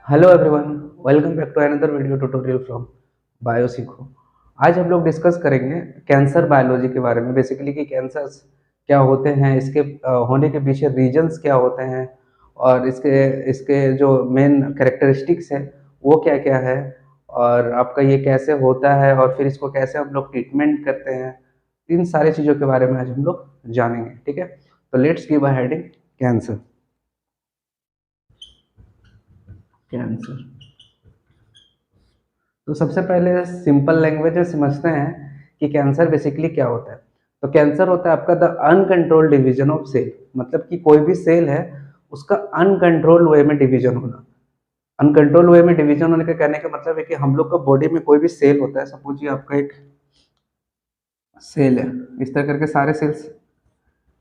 Hello everyone, welcome back to another video tutorial from Biosikho. आज हम लोग डिस्कस करेंगे कैंसर बायोलॉजी के बारे में, बेसिकली कि कैंसर्स क्या होते हैं, इसके होने के पीछे रीजंस क्या होते हैं और इसके इसके जो मेन कैरेक्टरिस्टिक्स है वो क्या क्या है और आपका ये कैसे होता है और फिर इसको कैसे हम लोग ट्रीटमेंट करते हैं। इन सारी चीज़ों के बारे में आज हम लोग जानेंगे। ठीक है, तो let's give a heading cancer. Cancer, तो सबसे पहले सिंपल लैंग्वेज में समझते हैं कि कैंसर बेसिकली क्या होता है। तो कैंसर होता है आपका the uncontrolled division of cell, मतलब कि कोई भी सेल है उसका अनकंट्रोल्ड वे में डिवीजन होना। अनकंट्रोल्ड वे में डिवीजन होने का कहने का मतलब है कि हम लोग का बॉडी में कोई भी सेल होता है, सपोज ये आपका एक सेल है, इस तरह करके सारे सेल्स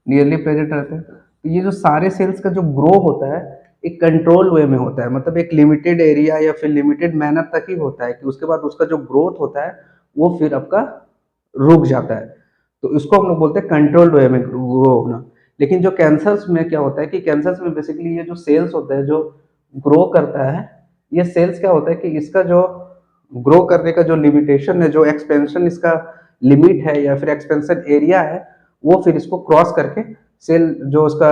नियरली प्रेजेंट रहते हैं। तो ये जो सारे सेल्स का जो ग्रो होता है एक कंट्रोल वे में होता है, मतलब एक लिमिटेड एरिया या फिर लिमिटेड मैनर तक ही होता है, कि उसके बाद उसका जो ग्रोथ होता है वो फिर आपका रुक जाता है। तो इसको हम लोग बोलते हैं कंट्रोल्ड वे में ग्रो होना। लेकिन जो कैंसर्स में क्या होता है कि कैंसर्स में बेसिकली ये जो सेल्स होते हैं जो ग्रो करता है, ये सेल्स क्या होता है कि इसका जो ग्रो करने का जो लिमिटेशन है, जो एक्सपेंशन इसका लिमिट है या फिर एक्सपेंशन एरिया है, वो फिर इसको क्रॉस करके सेल जो उसका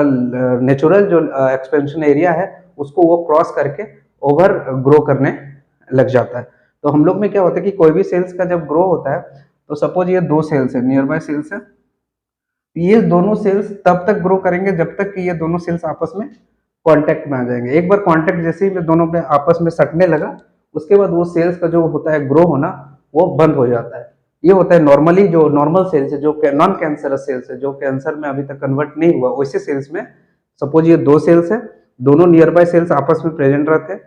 नेचुरल जो एक्सपेंशन एरिया है उसको वो क्रॉस करके ओवर ग्रो करने लग जाता है। तो हम लोग में क्या होता है कि कोई भी सेल्स का जब ग्रो होता है, तो सपोज ये दो सेल्स है, नियर बाय सेल्स है, ये दोनों सेल्स तब तक ग्रो करेंगे जब तक कि ये दोनों सेल्स आपस में कांटेक्ट में आ जाएंगे। एक बार कांटेक्ट जैसे ही दोनों में आपस में सटने लगा, उसके बाद वो सेल्स का जो होता है ग्रो होना वो बंद हो जाता है। ये होता है नॉर्मली जो नॉर्मल सेल्स है, जो नॉन कैंसरस सेल्स है, जो कैंसर में अभी तक कन्वर्ट नहीं हुआ, वैसे सेल्स में सपोज ये दो सेल्स है, दोनों नियर बाय सेल्स आपस में प्रेजेंट रहते हैं।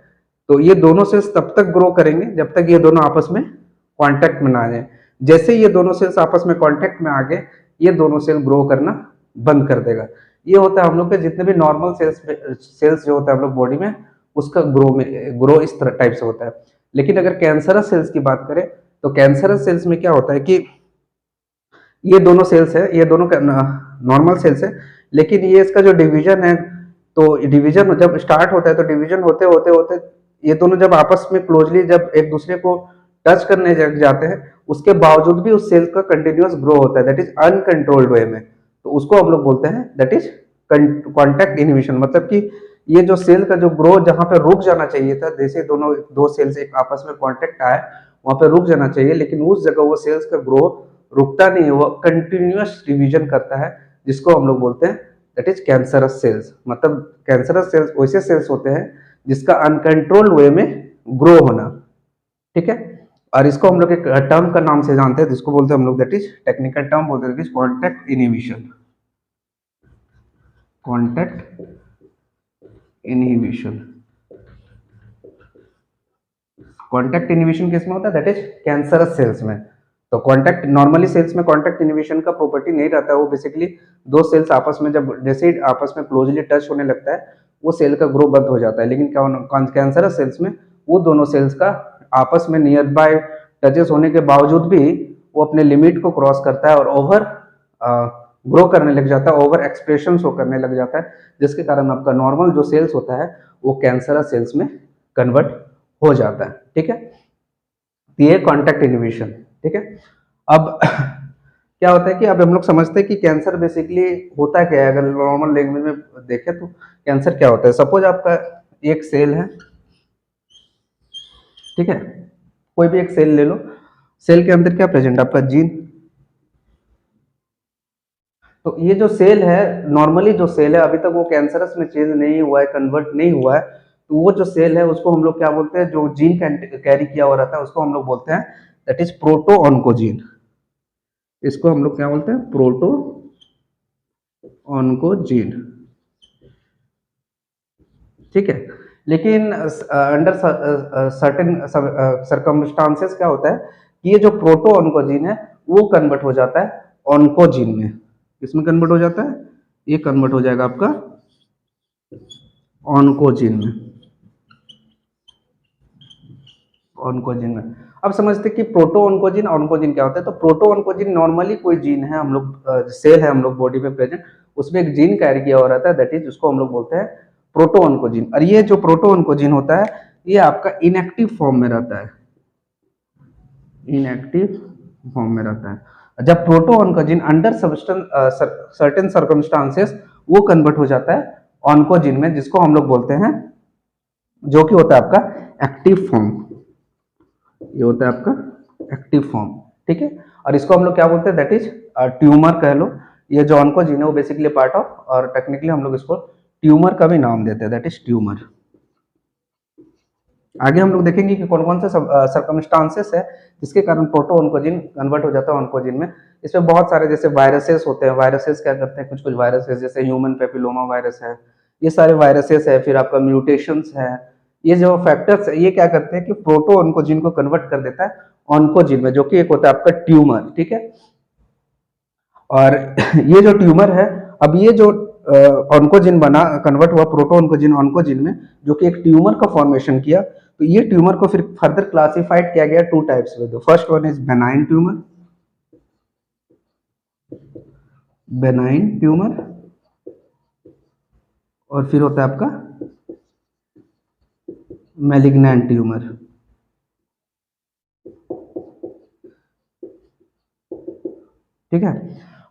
तो ये दोनों सेल्स तब तक ग्रो करेंगे जब तक ये दोनों आपस में कांटेक्ट में ना आ जाए। जैसे ये दोनों सेल्स आपस में कांटेक्ट में आ गए, ये दोनों सेल ग्रो करना बंद कर देगा। ये होता है हम लोग के जितने भी नॉर्मल सेल्स जो होता है हम लोग बॉडी में, उसका ग्रो इस तरह टाइप से होता है। लेकिन अगर कैंसरस सेल्स की बात करें, तो कैंसरस सेल्स में क्या होता है कि ये दोनों सेल्स है, ये दोनों नॉर्मल सेल्स है, लेकिन ये इसका जो डिवीजन है, तो डिवीजन जब स्टार्ट होता है तो डिवीजन होते होते होते ये दोनों जब आपस में क्लोजली जब एक दूसरे को टच करने जाते हैं, उसके बावजूद भी उस सेल का कंटिन्यूअस ग्रो होता है, दैट इज अनकंट्रोल्ड वे में। तो उसको हम लोग बोलते हैं दैट इज कॉन्टैक्ट इनहिबिशन। मतलब कि ये जो सेल का जो ग्रो जहां पे रुक जाना चाहिए था, जैसे दोनों दो सेल्स एक आपस में कॉन्टेक्ट आए, वहां पे रुक जाना चाहिए, लेकिन उस जगह वो सेल्स का ग्रो रुकता नहीं है, वो कंटिन्यूअस डिवीजन करता है, जिसको हम लोग बोलते हैं दैट इज कैंसरस सेल्स। मतलब कैंसरस सेल्स वैसे सेल्स होते हैं जिसका अनकंट्रोल्ड वे में ग्रो होना। ठीक है, और इसको हम लोग एक टर्म का नाम से जानते हैं, जिसको बोलते हैं हम लोग दैट इज टेक्निकल टर्म बोलते हैं, that is contact inhibition. Contact inhibition, contact inhibition किसमें होता है, दैट इज कैंसरस सेल्स में। तो कॉन्टैक्ट नॉर्मली सेल्स में कॉन्टैक्ट इनहिबिशन का प्रॉपर्टी नहीं रहता है, वो बेसिकली दो सेल्स आपस में जब जैसे ही आपस में क्लोजली टच होने लगता है वो सेल का ग्रो बंद हो जाता है। लेकिन कैंसरस सेल्स में वो दोनों सेल्स का आपस में नियर बाय टचेस होने के बावजूद भी वो अपने लिमिट को क्रॉस करता है और ओवर ग्रो करने लग जाता है, ओवर एक्सप्रेशन शो करने लग जाता है, जिसके कारण आपका नॉर्मल जो सेल्स होता है वो कैंसरस सेल्स में कन्वर्ट हो जाता है। ठीक है, ये कॉन्टैक्ट इनहिबिशन। ठीक है, अब क्या होता है कि अब हम लोग समझते हैं कि कैंसर बेसिकली होता क्या है। अगर नॉर्मल लैंग्वेज में देखें तो कैंसर क्या होता है, सपोज आपका एक सेल है, ठीक है, कोई भी एक सेल ले लो, सेल के अंदर क्या प्रेजेंट आपका जीन। तो ये जो सेल है, नॉर्मली जो सेल है अभी तक वो कैंसरस में चेंज नहीं हुआ है, कन्वर्ट नहीं हुआ है, तो वो जो सेल है उसको हम लोग क्या बोलते हैं, जो जीन कैरी किया हुआ रहता है उसको हम लोग बोलते हैं दैट इज प्रोटो ऑन्कोजीन। इसको हम लोग क्या बोलते हैं, प्रोटो ऑन्कोजीन। ठीक है, लेकिन अंडर सर्टेन सर्कमस्टांसेस क्या होता है कि ये जो प्रोटो ऑन्कोजीन है वो कन्वर्ट हो जाता है ऑन्कोजीन में। किसमें कन्वर्ट हो जाता है, ये कन्वर्ट हो जाएगा आपका ऑन्कोजीन में, ऑन्कोजीन में। अब समझते हैं कि प्रोटो ऑन्कोजीन ऑन्कोजीन क्या होता है। तो प्रोटो ऑन्कोजीन नॉर्मली कोई जीन है, हम लोग सेल है हम लोग बॉडी में प्रेजेंट, उसमें एक जीन कैरी किया हुआ रहता है, दैट इज उसको हम लोग बोलते हैं प्रोटो ऑन्कोजीन। और ये जो प्रोटो ऑन्कोजीन होता है ये आपका इनएक्टिव फॉर्म में रहता है, इनएक्टिव फॉर्म में रहता है। जब प्रोटोऑन्कोजिन अंडर सर्टेन सर्कमस्टांसेस वो कन्वर्ट हो जाता है ऑन्कोजिन में, जिसको हम लोग बोलते हैं, जो कि होता है आपका एक्टिव फॉर्म। ये होता है आपका एक्टिव फॉर्म, ठीक है। और इसको हम लोग क्या बोलते हैं, दैट इज ट्यूमर कह लो। ये जो ऑन्कोजिन है वो बेसिकली पार्ट ऑफ, और टेक्निकली हम लोग इसको ट्यूमर का भी नाम देते हैं, दैट इज ट्यूमर। आगे हम लोग देखेंगे कि कौन कौन से सर्कमस्टांसेस है जिसके कारण प्रोटोऑन्कोजिन कन्वर्ट हो जाता है ऑन्कोजिन में। इसमें बहुत सारे जैसे वायरसेस होते हैं। वायरसेस क्या करते हैं, कुछ कुछ वायरसेस जैसे ह्यूमन पेपिलोमा वायरस है, ये सारे वायरसेस है। फिर आपका म्यूटेशंस है, ये जो फैक्टर्स है ये क्या करते हैं कि प्रोटोऑन्कोजिन को कन्वर्ट कर देता है ऑन्कोजिन में, जो कि एक होता है आपका ट्यूमर, ठीक है। और ये जो ट्यूमर है, अब ये जो ऑन्कोजिन बना, कन्वर्ट हुआ प्रोटोऑन्कोजिन ऑन्कोजिन में, जो कि एक ट्यूमर का फॉर्मेशन किया, तो ये ट्यूमर को फिर फर्दर क्लासिफाइड किया गया टू टाइप्स में। The first one is benign tumour, benign tumour, और फिर होता है आपका मैलिग्नेंट ट्यूमर, ठीक है।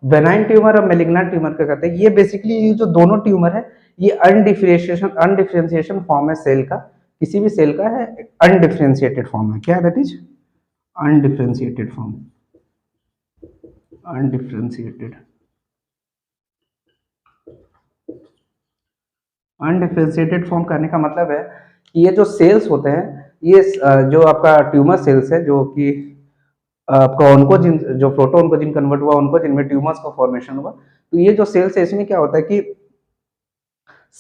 बेनाइन ट्यूमर और मैलिग्नेंट ट्यूमर क्या कहते हैं, ये बेसिकली ये जो दोनों ट्यूमर है ये अनडिफरेंशिएशन फॉर्म है सेल का, किसी भी सेल का है अनडिफरेंशिएटेड फॉर्म है। क्या है, that is undifferentiated form, undifferentiated. Undifferentiated form करने का मतलब है कि ये जो सेल्स होते हैं, ये जो आपका ट्यूमर सेल्स है, जो कि आपका ऑन्कोजिन, जो प्रोटोऑन्कोजिन कन्वर्ट हुआ ऑन्कोजिन में ट्यूमर्स का फॉर्मेशन हुआ, तो ये जो सेल्स है इसमें क्या होता है कि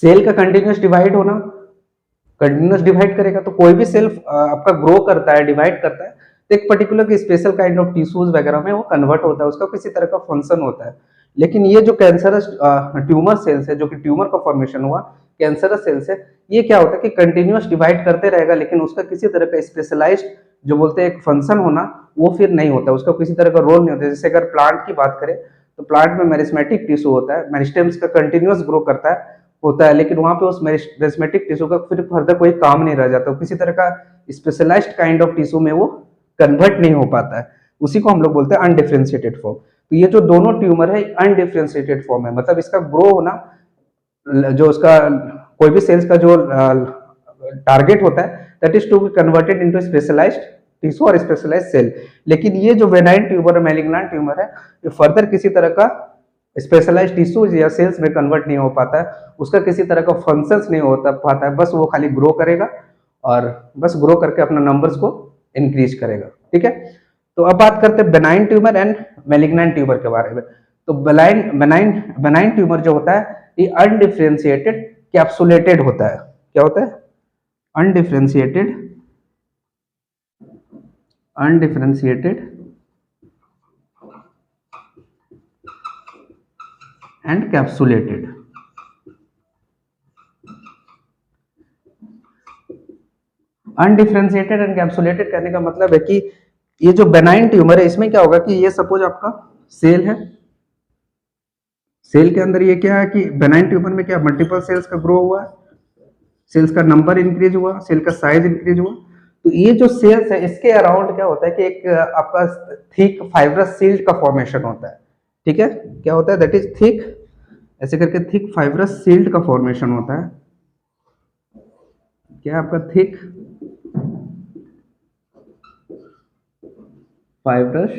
सेल का कंटिन्यूस डिवाइड होना, कंटिन्यूस डिवाइड करेगा तो कोई भी सेल आपका ग्रो करता है, डिवाइड करता है, तो एक particular special kind of tissues वगैरह में वो कन्वर्ट होता है, उसका किसी तरह का फंक्शन होता है। लेकिन ये जो कैंसरस ट्यूमर सेल्स है, जो कि ट्यूमर का फॉर्मेशन हुआ कैंसरस सेल्स है, ये क्या होता है कि कंटिन्यूस डिवाइड करते रहेगा, लेकिन उसका किसी तरह का स्पेशलाइज्ड जो बोलते हैं एक फंक्शन होना, वो फिर नहीं होता, उसका किसी तरह का रोल नहीं होता। जैसे अगर प्लांट की बात करें तो प्लांट में मेरिस्मेटिक टिश्यू होता है, मेरिस्टेम्स का कंटिन्यूस ग्रो करता है, होता है, लेकिन वहां पे उस मेरिस्मेटिक टिश्यू का फिर फर्दर कोई काम नहीं रह जाता, किसी तरह का स्पेशलाइज्ड काइंड ऑफ टिश्यू में वो कन्वर्ट नहीं हो पाता है, उसी को हम लोग बोलते हैं अनडिफरेंशिएटेड फॉर्म। तो ये जो दोनों ट्यूमर है अनडिफरेंशिएटेड फॉर्म है, मतलब इसका ग्रो होना, जो उसका कोई भी सेल्स का जो टारगेट होता है that is to be converted into specialised tissue और स्पेशलाइज्ड सेल। लेकिन ये जो बेनाइन ट्यूमर और मैलिग्नेंट ट्यूमर है, ये फर्दर किसी तरह का स्पेशलाइज्ड टिश्यूज या सेल्स में कन्वर्ट नहीं हो पाता है, उसका किसी तरह का फंक्शंस नहीं होता पाता है, बस वो खाली ग्रो करेगा और बस ग्रो करके अपना नंबर्स को इंक्रीज करेगा, ठीक है। तो अब बात करते हैं benign tumour and malignant tumour के बारे में। तो बेनाइन ट्यूमर जो होता है ये अनडिफरेंशिएटेड कैप्सुलेटेड होता है। क्या होता है, undifferentiated and capsulated. Undifferentiated and capsulated करने का मतलब है कि ये जो बेनाइन ट्यूमर है इसमें क्या होगा कि ये सपोज आपका सेल है, सेल के अंदर ये क्या है कि बेनाइन ट्यूमर में क्या मल्टीपल सेल्स का ग्रो हुआ है, सेल्स का नंबर इंक्रीज हुआ, सेल का साइज इंक्रीज हुआ। तो ये जो सेल्स है इसके अराउंड क्या होता है कि एक आपका थिक फाइब्रस शील्ड का फॉर्मेशन होता है, ठीक है। क्या होता है, दैट इज थिक, ऐसे करके थिक फाइब्रस शील्ड का फॉर्मेशन होता है। क्या आपका थिक फाइब्रस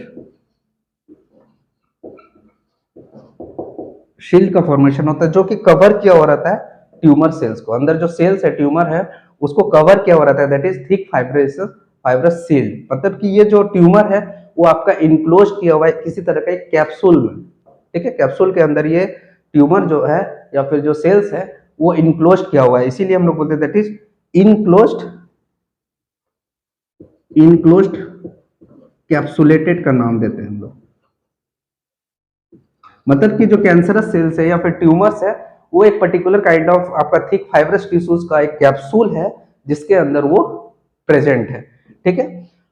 शील्ड का फॉर्मेशन होता है, जो कि कवर किया हो रहता है ट्यूमर सेल्स को। अंदर जो सेल्स है ट्यूमर है उसको कवर किया हो रहता है, that is thick fibrous shield. मतलब कि ये जो ट्यूमर है वो आपका इनक्लोज किया हुआ है किसी तरह का एक कैप्सूल में, ठीक है। कैप्सूल के अंदर ये ट्यूमर जो है या फिर जो सेल्स है वो इनक्लोज किया हुआ है, इसीलिए हम लोग बोलते हैं दैट इज इनक्लोज्ड कैप्सुलेटेड का नाम देते हैं हम लोग। मतलब कि जो कैंसरस सेल्स है या फिर ट्यूमर्स है वो एक पर्टिकुलर काइंड ऑफ आपका थिक फाइब्रस टिश्यूज का एक कैप्सूल है जिसके अंदर वो प्रेजेंट है, ठीक है।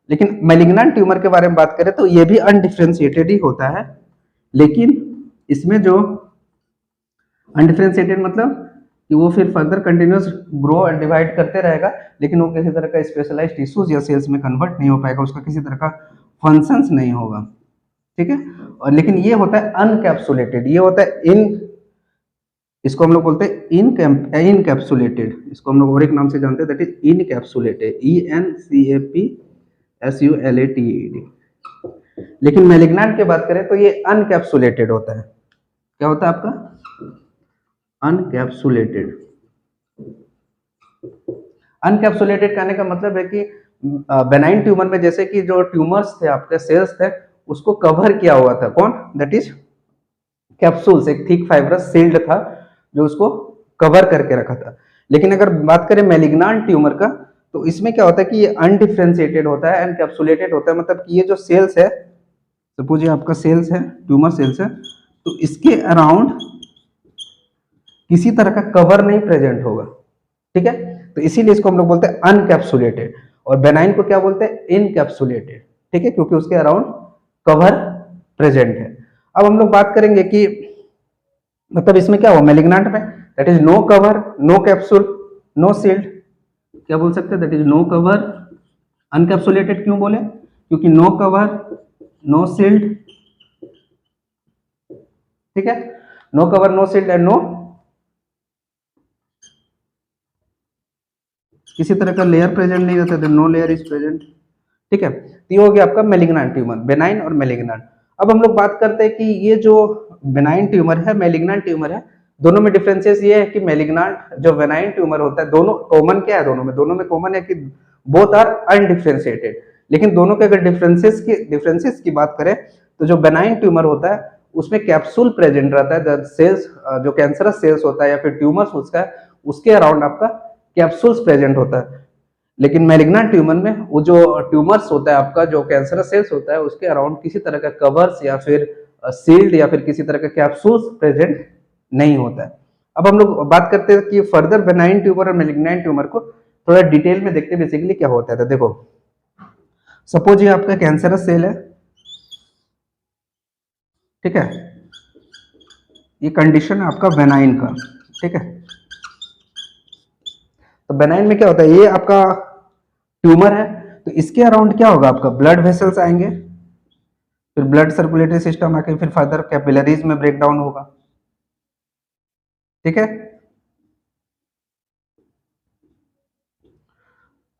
लेकिन मैलिग्नेंट ट्यूमर के बारे में बात करें तो ये भी अनडिफरेंशिएटेड ही होता है, लेकिन इसमें जो अनडिफरेंशिएटेड मतलब कि वो फिर further continuous grow and divide करते रहेगा, लेकिन वो किसी तरह का स्पेशलाइज्ड टिश्यूज या सेल्स में कन्वर्ट नहीं हो पाएगा, उसका किसी तरह का फंक्शंस नहीं होगा, ठीक है। और लेकिन ये होता है अनकैप्सुलेटेड, ये होता है इसको हम लोग बोलते हैं इनकैप्सुलेटेड, इसको हम लोग और एक नाम से जानते हैं, दैट इज इनकैप्सुलेटेड, ENCAPSULATED। लेकिन मैलिग्नेंट की बात करें तो ये अनकैप्सुलेटेड होता है। क्या होता है आपका? अनकैप्सुलेटेड। अनकैप्सुलेटेड कहने का मतलब है कि बेनाइन ट्यूमर में जैसे कि जो ट्यूमर्स थे, आपके सेल्स थे, उसको कवर किया हुआ था कौन? दैट इज कैप्सूल्स, एक थिक फाइब्रस सील्ड था जो उसको कवर करके रखा था। लेकिन अगर बात करें मैलिग्नेंट ट्यूमर का, तो इसमें क्या होता है कि ये अनडिफरेंशिएटेड होता है, अनकैप्सुलेटेड होता है, मतलब कि ये जो सेल्स है, सपोज ये आपका सेल्स है, ट्यूमर सेल्स है, तो इसके अराउंड किसी तरह का कवर नहीं प्रेजेंट होगा, ठीक है। तो इसीलिए इसको हम लोग बोलते हैं अनकैप्सुलेटेड, और बेनाइन को क्या बोलते हैं? इनकैप्सुलेटेड, ठीक है, क्योंकि उसके अराउंड कवर प्रेजेंट है। अब हम लोग बात करेंगे कि मतलब इसमें क्या हुआ मैलिग्नेंट में, that is no cover, no capsule, no sealed. क्या बोल सकते हैं? That is no cover, uncapsulated क्यों बोले? क्योंकि नो कवर, नो सील्ड, ठीक है, no cover, no sealed and no किसी तरह का लेयर प्रेजेंट नहीं रहता, तो नो लेयर इज प्रेजेंट, ठीक है। तो ये हो गया आपका मैलिग्नेंट ट्यूमर, बेनाइन और मैलिग्नेंट। अब हम लोग बात करते हैं कि ये जो बेनाइन ट्यूमर है, मैलिग्नेंट ट्यूमर है, दोनों में डिफरेंसेस ये है कि मैलिग्नेंट जो बेनाइन ट्यूमर होता है, दोनों कॉमन क्या है? दोनों में कॉमन है कि बोथ आर अनडिफरेंशिएटेड। लेकिन दोनों के अगर डिफरेंसेस की बात करें, तो जो बेनाइन ट्यूमर होता है उसमें कैप्सूल प्रेजेंट रहता है, सेल्स जो कैंसरस सेल्स होता है या फिर ट्यूमर्स उसका है, उसके अराउंड आपका कैप्सूल्स प्रेजेंट होता है। लेकिन मैलिग्नेंट ट्यूमर में वो जो ट्यूमर्स होता है आपका, जो कैंसरस सेल्स होता है, उसके अराउंड किसी तरह का कवर्स या फिर सील्ड या फिर किसी तरह का कैप्सूल्स प्रेजेंट नहीं होता है। अब हम लोग बात करते हैं कि फर्दर बेनाइन ट्यूमर और मैलिग्नेंट ट्यूमर को थोड़ा डिटेल में देखते हैं बेसिकली क्या होता है। तो देखो, सपोज ये आपका कैंसरस सेल है, ठीक है, ये कंडीशन है आपका बेनाइन का, ठीक है। तो बेनाइन में क्या होता है? ये आपका ट्यूमर है, तो इसके अराउंड क्या होगा? आपका ब्लड वेसल्स आएंगे, फिर ब्लड सर्कुलेटरी सिस्टम आके फिर फर्दर कैपिलरीज में ब्रेक डाउन होगा, ठीक है।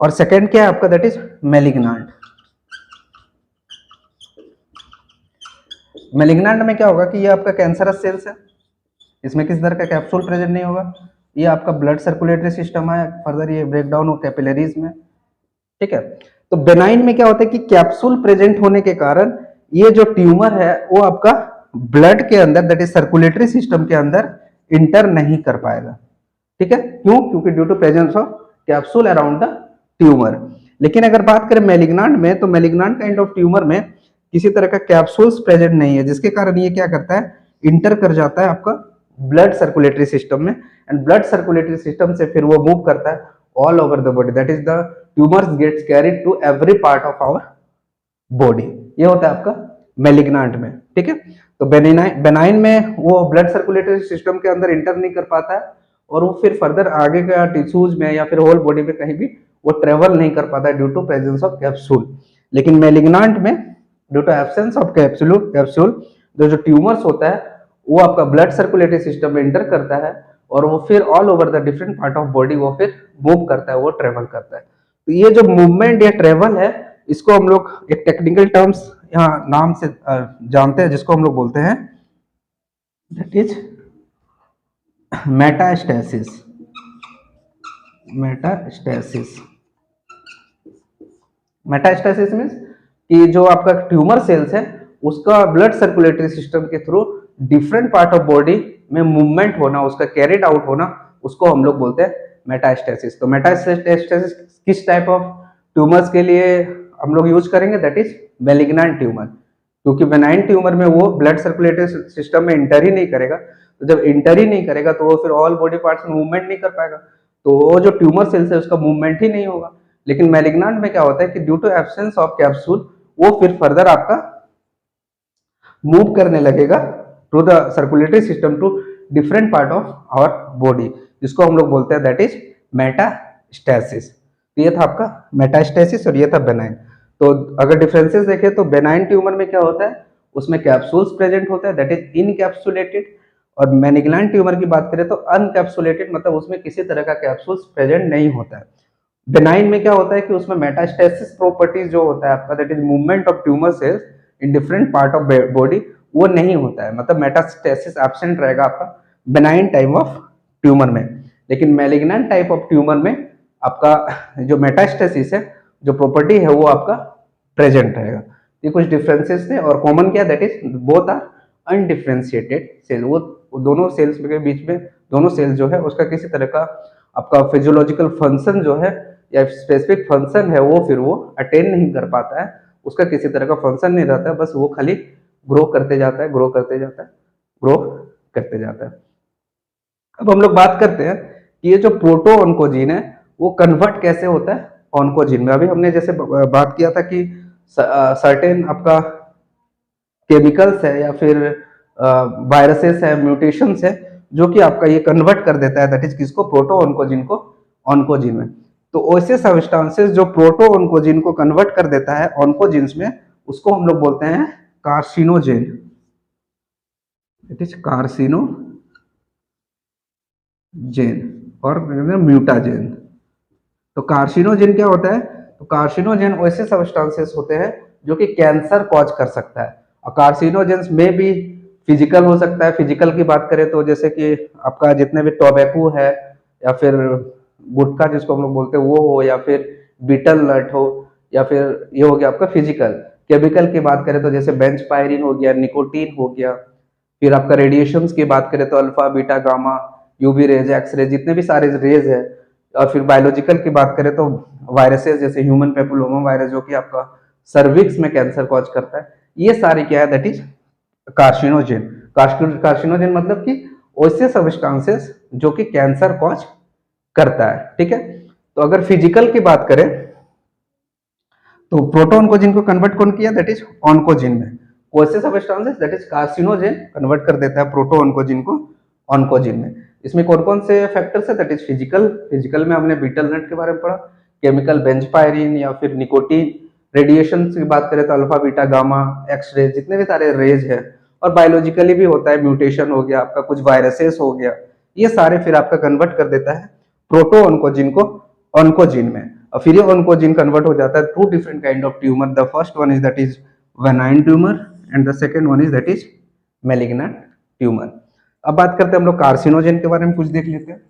और सेकंड क्या है आपका? That is malignant. मैलिग्नेंट में क्या होगा कि ये आपका कैंसरस सेल्स है, इसमें किसी तरह का कैप्सूल प्रेजेंट नहीं होगा, ये आपका ब्लड सर्कुलेटरी सिस्टम है, फर्दर ये ब्रेक डाउन हो कैपिलरीज में, ठीक है। तो बेनाइन में क्या होता है कि कैप्सूल प्रेजेंट होने के कारण ये जो ट्यूमर है वो आपका ब्लड के अंदर, दैट इज सर्कुलेटरी सिस्टम के अंदर इंटर नहीं कर पाएगा, ठीक है। क्यों? क्योंकि due to presence of capsule around the tumour. लेकिन अगर बात करें मैलिग्नेंट में, तो मैलिग्नेंट काइंड ऑफ ट्यूमर में किसी तरह का कैप्सूल्स प्रेजेंट नहीं है, जिसके कारण ये क्या करता है? इंटर कर जाता है आपका ब्लड सर्कुलेटरी सिस्टम में, एंड ब्लड सर्कुलेटरी सिस्टम से फिर वो मूव करता है all over the body, that is the tumours gets carried to every part of our body. ये होता है आपका मैलिग्नेंट में, ठीक है। तो बेनाइन में वो ब्लड सर्कुलेटरी सिस्टम के अंदर इंटर नहीं कर पाता है, और वो फिर फर्दर आगे का टिश्यूज में या फिर होल बॉडी में कहीं भी वो ट्रेवल नहीं कर पाता है due to presence of capsule. लेकिन मैलिग्नेंट में due to absence of capsule जो ट्यूमर्स होता है वो आपका ब्लड सर्कुलेटरी सिस्टम में इंटर करता है, और वो फिर all over the different part of body वो फिर मूव करता है, वो ट्रेवल करता है। तो ये जो मूवमेंट या ट्रेवल है, इसको हम लोग एक टेक्निकल टर्म्स यहाँ नाम से जानते हैं, जिसको हम लोग बोलते हैं that is metastasis. Metastasis metastasis means कि जो आपका ट्यूमर सेल्स है उसका ब्लड सर्कुलेटरी सिस्टम के through different part of body में मूवमेंट होना, उसका कैरिड आउट होना, उसको हम लोग बोलते हैं मेटास्टेसिस। तो मेटास्टेसिस किस टाइप ऑफ ट्यूमर्स के लिए हम लोग यूज करेंगे? दैट इज मैलिग्नेंट ट्यूमर, क्योंकि बेनाइन ट्यूमर में वो ब्लड सर्कुलेटरी सिस्टम में इंटर ही नहीं करेगा। तो जब इंटर ही नहीं करेगा तो वो फिर ऑल बॉडी पार्ट्स में मूवमेंट नहीं कर पाएगा, तो वो जो ट्यूमर सेल्स है उसका मूवमेंट ही नहीं होगा। लेकिन मैलिग्नेंट में क्या होता है कि due to absence of capsule वो फिर फर्दर आपका मूव करने लगेगा through the circulatory system to different part of our body. जिसको हम लोग बोलते हैं दैट इज मेटास्टेसिस। तो ये था आपका मेटास्टेसिस और ये था बेनाइन। तो अगर डिफरेंसेस देखें तो बेनाइन ट्यूमर में क्या होता है, उसमें कैप्सूल्स प्रेजेंट होता है दैट इज इनकैप्सुलेटेड, और मैलिग्नेंट ट्यूमर की बात करें तो अनकैप्सुलेटेड, मतलब उसमें किसी तरह का कैप्सूल्स प्रेजेंट नहीं होता है। बेनाइन में क्या होता है कि उसमें मेटास्टेसिस प्रॉपर्टीज जो होता है आपका that is movement of tumour cells in different part of body, वो नहीं होता है, मतलब मेटास्टेसिस एब्सेंट रहेगा आपका बेनाइन टाइप ऑफ ट्यूमर में। लेकिन मैलिग्नेंट टाइप ऑफ ट्यूमर में आपका जो मेटास्टेसिस है, जो प्रॉपर्टी है, वो आपका प्रेजेंट रहेगा। ये कुछ डिफरेंसेस थे, और कॉमन क्या that is both are undifferentiated cell. वो दोनों सेल्स के बीच में, दोनों सेल्स जो है उसका किसी तरह का आपका फिजियोलॉजिकल फंक्शन जो है या स्पेसिफिक फंक्शन है वो फिर वो अटेन नहीं कर पाता है, उसका किसी तरह का फंक्शन नहीं रहता है, बस वो खाली ग्रो करते जाता है, ग्रो करते जाता है, ग्रो करते जाता है। अब हम लोग बात करते हैं कि ये जो प्रोटो ऑन्कोजीन है वो कन्वर्ट कैसे होता है ऑन्कोजीन में। अभी हमने जैसे बात किया था कि सर्टेन आपका केमिकल्स है या फिर वायरसेस है, म्यूटेशंस है, जो कि आपका ये कन्वर्ट कर देता है दैट इज किसको, प्रोटो ऑन्कोजीन को ऑन्कोजीन में। तो ऐसे सब्सटेंसेस जो प्रोटो ऑन्कोजीन को कन्वर्ट कर देता है ऑन्कोजीन्स में, उसको हम लोग बोलते हैं कार्सिनोजेन। इट इज कार्सिनोजेन और म्यूटाजेन। तो कार्सिनोजेन क्या होता है, तो कार्सिनोजेन ऐसे सब्सटेंसेस होते हैं जो कि कैंसर कॉज कर सकता है। और कार्सिनोजेंस में भी फिजिकल हो सकता है। फिजिकल की बात करें तो जैसे कि आपका जितने भी टोबैको है या फिर गुटखा जिसको हम लोग बोलते हैं वो हो, या फिर बीटल नट हो, या फिर ये हो गया आपका फिजिकल। केमिकल की बात करें तो जैसे बेंचपायरिन हो गया, निकोटीन हो गया। फिर आपका रेडिएशंस की बात करें तो alpha, beta, gamma, UV rays, X ray, जितने भी सारे रेज है। और फिर बायोलॉजिकल की बात करें तो वायरसेस जैसे ह्यूमन पेपिलोमा वायरस जो कि आपका सर्विक्स में कैंसर कॉज करता है, ये सारे क्या है दैट इज कार्सिनोजेन। कार्सिनोजेन मतलब कि ऐसे सब्सटेंसेस जो कि कैंसर कॉज करता है, ठीक है। तो अगर फिजिकल की बात करें तो प्रोटोन को जिनको कन्वर्ट कौन किया दैट इज ऑन्कोजिन में, वैसे substances that is carcinogen convert कर देता है प्रोटो ऑन्कोजिन को ऑन्कोजिन में। इसमें कौन कौन से फैक्टर्स है दैट इज फिजिकल। फिजिकल में हमने बीटल नट के बारे में पढ़ा, केमिकल बेंचपायरिन या फिर निकोटीन। रेडिएशन की बात करें तो alpha, beta, gamma, X ray, जितने भी सारे रेज है। और बायोलॉजिकली भी होता है, म्यूटेशन हो गया आपका, कुछ वायरसेस हो गया, ये सारे फिर आपका कन्वर्ट कर देता है प्रोटो ऑन्कोजिन को ऑन्कोजिन में। और फिर ये ऑन्कोजिन कन्वर्ट हो जाता है to different kind of tumour. The first one is that is वेनाइन tumour and the second one is that is malignant tumour. अब बात करते हैं हम लोग कार्सिनोजेन के बारे में, कुछ देख लेते हैं।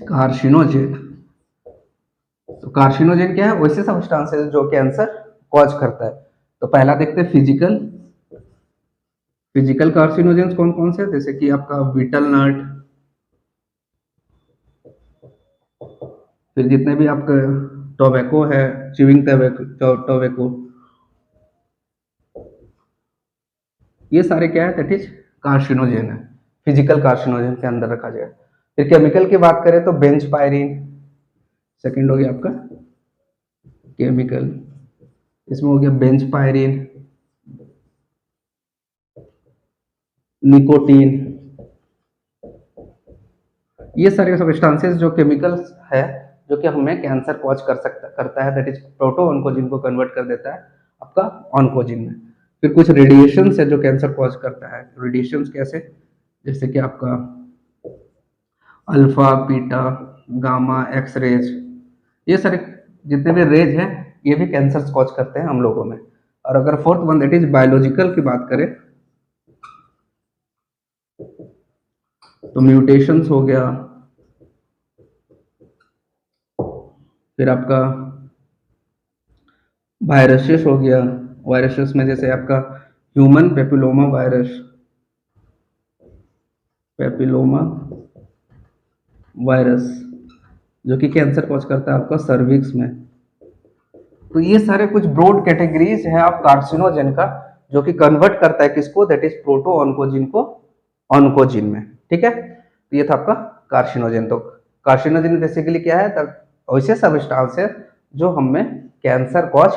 कार्सिनोजेन, तो कार्सिनोजेन क्या है, वैसे सब्सटेंसेस जो कैंसर कॉज करता है। तो पहला देखते हैं फिजिकल। फिजिकल कार्सिनोजेंस कौन कौन से, जैसे कि आपका बीटल नट, फिर जितने भी आपका टोबैको है, च्यूइंग टोबैको, ये सारे क्या है दैट इज कार्सिनोजेन है, फिजिकल कार्सिनोजेन के अंदर रखा जाए। फिर केमिकल की बात करें तो बेंचपायरिन सेकंड हो गया आपका केमिकल, इसमें हो गया बेंचपायरिन, निकोटीन, ये सारे सब्सटेंसेस जो केमिकल्स है जो कि हमें कैंसर कॉज करता है दैट इज प्रोटो ऑन्कोजिन को कन्वर्ट कर देता है आपका ऑन्कोजिन में। फिर कुछ रेडिएशंस है जो कैंसर कॉज करता है। रेडिएशंस कैसे, जैसे कि आपका alpha, beta, gamma, X rays, ये सारे जितने भी रेज हैं ये भी कैंसर कॉज करते हैं हम लोगों में। और अगर fourth one that is biological की बात करें तो म्यूटेशंस हो गया, फिर आपका वायरसेस हो गया। वायरसेस में जैसे आपका human papilloma virus, papilloma virus जो कि कैंसर कॉज करता है आपका सर्विक्स में। तो ये सारे कुछ ब्रॉड कैटेगरीज है आप कार्सिनोजेन का, जो कि कन्वर्ट करता है किसको, दैट इज प्रोटो ऑन्कोजिन को ऑन्कोजिन में, ठीक है। तो ये था आपका कार्सिनोजेन। तो कार्सिनोजेन बेसिकली क्या है, वैसे सब्सटेंस है जो हमें कैंसर कॉज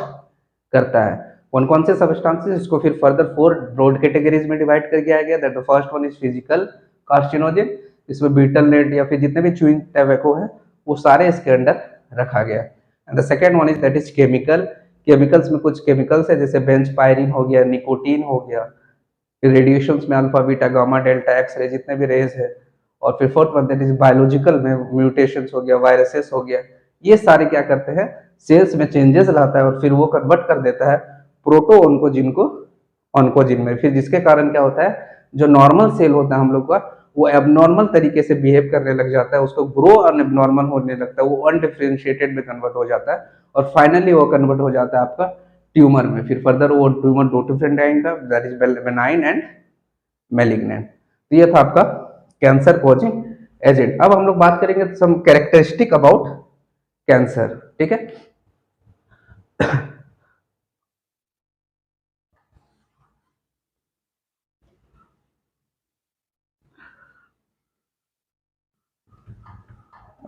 करता है। कौन कौन से सब्सटेंसेस, इसको फिर फर्दर 4 ब्रॉड कैटेगरीज में डिवाइड कर दिया गया। That the first one is physical carcinogen, इसमें बीटल नेट या फिर जितने भी च्यूइंग टैबैको है वो सारे इसके अंदर रखा गया। And the second one is that is chemical. Chemicals में कुछ केमिकल्स है जैसे बेंचपायरिन हो गया, निकोटीन हो गया, फिर रेडिएशंस में alpha beta gamma delta X ray जितने भी रेज है, और फिर fourth one that is biological में म्यूटेशंस हो गया, वायरसेस हो गया, ये सारे क्या करते हैं सेल्स में चेंजेस लाता है और फिर वो कन्वर्ट कर देता है प्रोटो ऑन्कोजिन को ऑन्कोजिन में, फिर जिसके कारण क्या होता है जो नॉर्मल सेल होता है हम लोग का वो एबनॉर्मल तरीके से बिहेव करने लग जाता है, उसको ग्रो अनएबनॉर्मल होने लगता है, वो अनडिफरेंशिएटेड में कन्वर्ट हो जाता है और फाइनली वो कन्वर्ट हो जाता है आपका ट्यूमर में। फिर फर्दर वो ट्यूमर दो डिफरेंट आएगा that is benign and malignant. तो ये था आपका कैंसर कॉजिंग एजेंट। अब हम लोग बात करेंगे सम कैरेक्टरिस्टिक अबाउट कैंसर, ठीक है।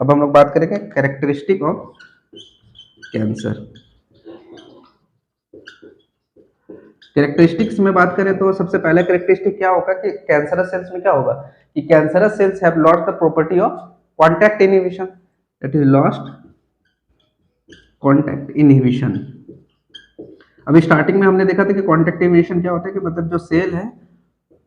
अब हम लोग बात करेंगे कैरेक्टरिस्टिक ऑफ कैंसर। कैरेक्टरिस्टिक्स में बात करें तो सबसे पहला कैरेक्टरिस्टिक क्या होगा कि कैंसरस सेल्स में क्या होगा कि cancerous cells have lost the property of contact inhibition, that is lost contact inhibition. अभी स्टार्टिंग में हमने देखा था कि कांटेक्ट इनहिबिशन क्या होता है कि मतलब जो सेल है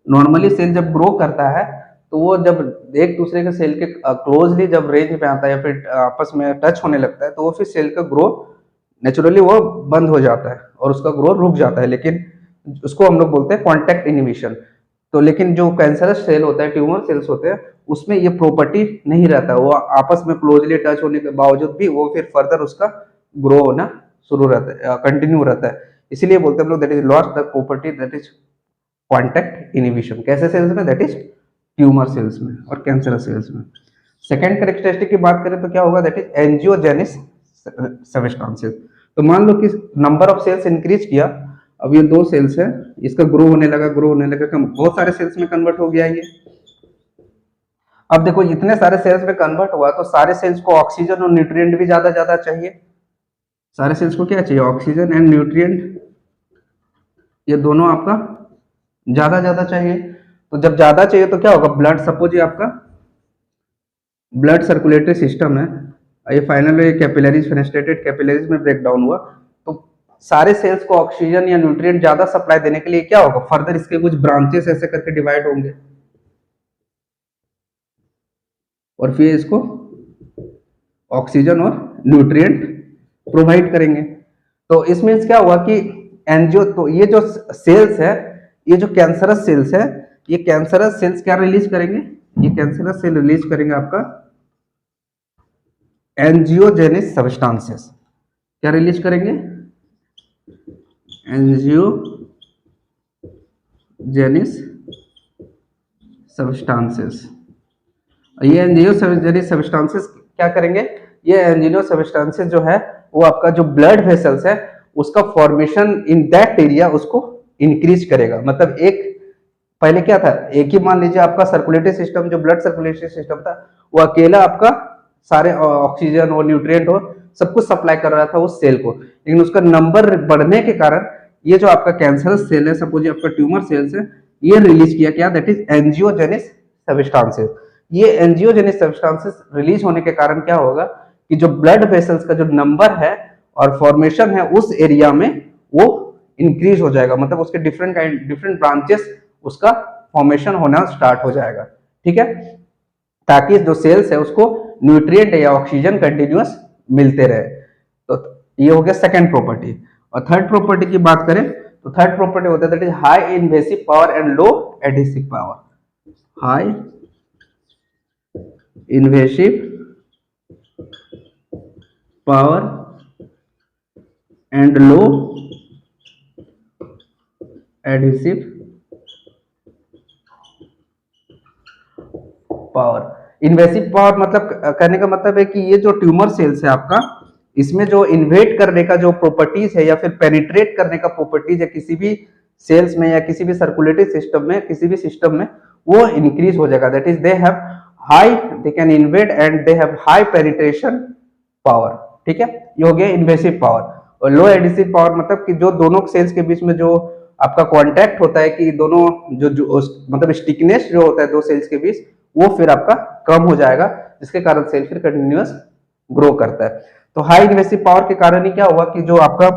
नॉर्मली सेल जब ग्रो करता है तो वो जब एक दूसरे के सेल के क्लोजली जब रेंज में आता है या फिर आपस में टच होने लगता है तो वो फिर सेल का ग्रो नेचुरली वो बंद हो जाता है और उसका ग्रो रुक जाता है, लेकिन उसको हम लोग बोलते हैं कांटेक्ट इनहिबिशन। तो लेकिन जो कैंसरस सेल होता है, ट्यूमर सेल्स होते हैं, उसमें ये प्रॉपर्टी नहीं रहता, वो आपस में क्लोजली टच होने के बावजूद भी वो फिर फर्दर उसका ग्रो होना शुरू रहता है, कंटिन्यू रहता है, इसीलिए बोलते हैं हम लोग that is lost the property that is contact inhibition. कैसे सेल्स में? दैट इज ट्यूमर सेल्स में और कैंसरस सेल्स में। सेकेंड कैरेक्टरिस्टिक की बात करें तो क्या होगा दैट इज एंजियोजेनिस सबस्टेंसेस। तो मान लो कि नंबर ऑफ सेल्स इंक्रीज किया, अब ये दो सेल्स है, इसका ग्रो होने लगा बहुत सारे सेल्स में कन्वर्ट हो गया ये। अब देखो इतने सारे सेल्स में कन्वर्ट हुआ तो सारे सेल्स को ऑक्सीजन और न्यूट्रिएंट भी ज्यादा चाहिए। सारे सेल्स को क्या चाहिए? ऑक्सीजन एंड न्यूट्रिएंट, ये दोनों आपका ज्यादा चाहिए। तो जब ज्यादा चाहिए तो क्या होगा? ब्लड, सपोज ये आपका ब्लड सर्कुलेटरी सिस्टम है, ये फाइनली कैपिलरीज फेनेस्ट्रेटेड कैपिलरीज में ब्रेक डाउन हुआ, तो सारे सेल्स को ऑक्सीजन या न्यूट्रिएंट ज्यादा सप्लाई देने के लिए क्या होगा? फर्दर इसके कुछ ब्रांचेस ऐसे करके डिवाइड होंगे और फिर इसको ऑक्सीजन और न्यूट्रिएंट प्रोवाइड करेंगे। तो इसमें क्या हुआ कि एंजियो, तो ये जो सेल्स है, ये जो कैंसरस सेल्स है, ये कैंसरस सेल्स क्या रिलीज करेंगे? ये कैंसरस सेल रिलीज करेंगे आपका एंजियोजेनिस सबस्टेंसेस। क्या रिलीज करेंगे? एंजियोजेनिस सबस्टेंसेस। ये एंजियोजेनिस सबस्टेंसेस क्या करेंगे? ये एंजियो सबस्टेंसेस जो है वो आपका जो ब्लड वेसल्स है उसका फॉर्मेशन इन दैट एरिया उसको इंक्रीज करेगा। मतलब एक पहले क्या था, एक ही मान लीजिए आपका सर्कुलेटरी सिस्टम, जो ब्लड सर्कुलेटरी सिस्टम था वो अकेला आपका सारे ऑक्सीजन और न्यूट्रिएंट हो सब कुछ सप्लाई कर रहा था उस सेल को, लेकिन उसका नंबर बढ़ने के कारण ये जो आपका कैंसरस सेल है, सपोज ये आपका ट्यूमर सेल्स है, ये रिलीज किया क्या? That is angiogenesis substances. ये एंजियोजेनिस सबस्टेंसेस रिलीज होने के कारण क्या होगा कि जो ब्लड वेसल्स का जो नंबर है और फॉर्मेशन है उस एरिया में वो इंक्रीज हो जाएगा, मतलब उसके डिफरेंट ब्रांचेस उसका फॉर्मेशन होना स्टार्ट हो जाएगा, ठीक है, ताकि जो सेल्स है उसको न्यूट्रिएंट या ऑक्सीजन कंटिन्यूअस मिलते रहे। तो ये हो गया सेकंड प्रॉपर्टी। और थर्ड प्रॉपर्टी की बात करें तो थर्ड प्रॉपर्टी होता है that is high invasive power and low adhesive power. High invasive power and low adhesive power. Invasive power मतलब कहने का मतलब है कि ये जो ट्यूमर सेल्स है आपका, इसमें जो इन्वेट करने का जो प्रॉपर्टीज है या फिर पेनिट्रेट करने का प्रॉपर्टीज है किसी भी सेल्स में या किसी भी सर्कुलेटरी सिस्टम में, किसी भी सिस्टम में, वो इंक्रीज हो जाएगा। That is they have high, they can InvIT and they have high penetration power, ठीक है, ये हो गया इन्वेसिव पावर। और लो एडहेसिव पावर मतलब कि जो दोनों सेल्स के बीच में जो आपका कांटेक्ट होता है कि दोनों जो मतलब स्टिकनेस जो होता है दो सेल्स के बीच वो फिर आपका कम हो जाएगा, जिसके कारण सेल फिर कंटिन्यूअस ग्रो करता है। तो हाई इन्वेसिव पावर के कारण ही क्या हुआ कि जो आपका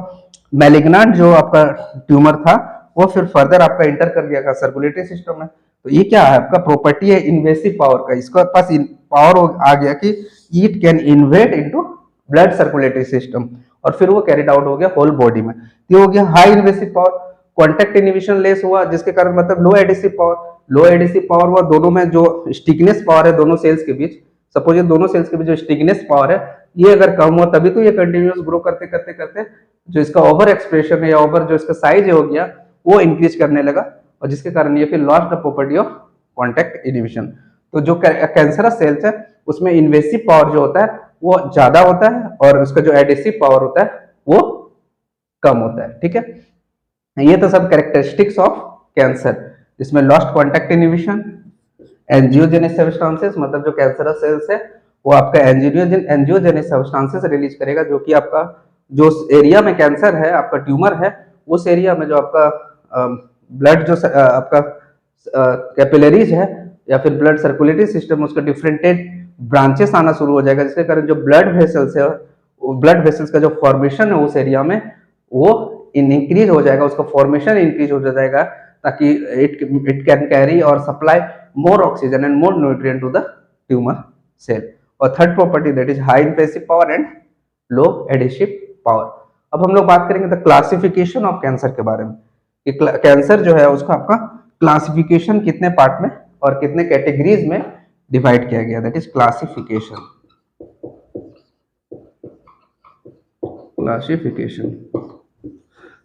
मैलिग्नांट जो आपका ट्यूमर था वो फिर फर्दर आपका इंटर कर गया था सर्कुलेटरी सिस्टम में। तो ये क्या है, आपका प्रॉपर्टी है इन्वेसिव पावर का, इसका पास पावर आ गया कि it can InvIT into blood circulatory system, और फिर वो कैरिड आउट हो गया होल बॉडी में। तो हो गया high invasive power. Contact inhibition less हुआ, जिसके कारण मतलब लो एडिसिव पावर। लो एडिसिव पावर हुआ दोनों में जो स्टिकनेस पावर है दोनों सेल्स के बीच, सपोज ये दोनों सेल्स के बीच जो स्टिकनेस पावर है ये अगर कम हुआ तभी तो ये कंटिन्यूअस ग्रो करते करते करते जो इसका ओवर एक्सप्रेशन है या ओवर जो इसका साइज हो गया वो इंक्रीज करने लगा, और जिसके कारण ये फिर lost the property of contact inhibition. तो जो कैंसरस सेल्स है उसमें इन्वेसिव पावर जो होता है वो ज्यादा होता है और उसका जो एडिसिव पावर होता है वो कम होता है। ठीक है, ये तो सब कैरेक्टरिस्टिक्स ऑफ कैंसर, जिसमें lost contact inhibition, angiogenic substances, मतलब जो कैंसरस सेल्स है वो आपका एंजियोजेनिक सब्सटेंसेस रिलीज करेगा, जो कि आपका जो एरिया में कैंसर है, आपका ट्यूमर है, उस एरिया में जो आपका ब्लड जो आपका कैपिलरीज है या फिर ब्लड सर्कुलेटरी सिस्टम, उसका डिफरेंटेड ब्रांचेस आना शुरू हो जाएगा, जिसके कारण जो ब्लड वेसल्स है, ब्लड वेसल्स का जो फॉर्मेशन है उस एरिया में वो इंक्रीज हो जाएगा, उसका फॉर्मेशन इंक्रीज हो जाएगा, ताकि इट कैन कैरी और supply more oxygen and more nutrient to the tumour cell. और third property that is high invasive power and low adhesive power. अब हम लोग बात करेंगे द क्लासिफिकेशन ऑफ कैंसर के बारे में, कि कैंसर जो है उसका आपका क्लासिफिकेशन कितने पार्ट में और कितने कैटेगरीज में डिवाइड किया गया, दैट इज क्लासिफिकेशन।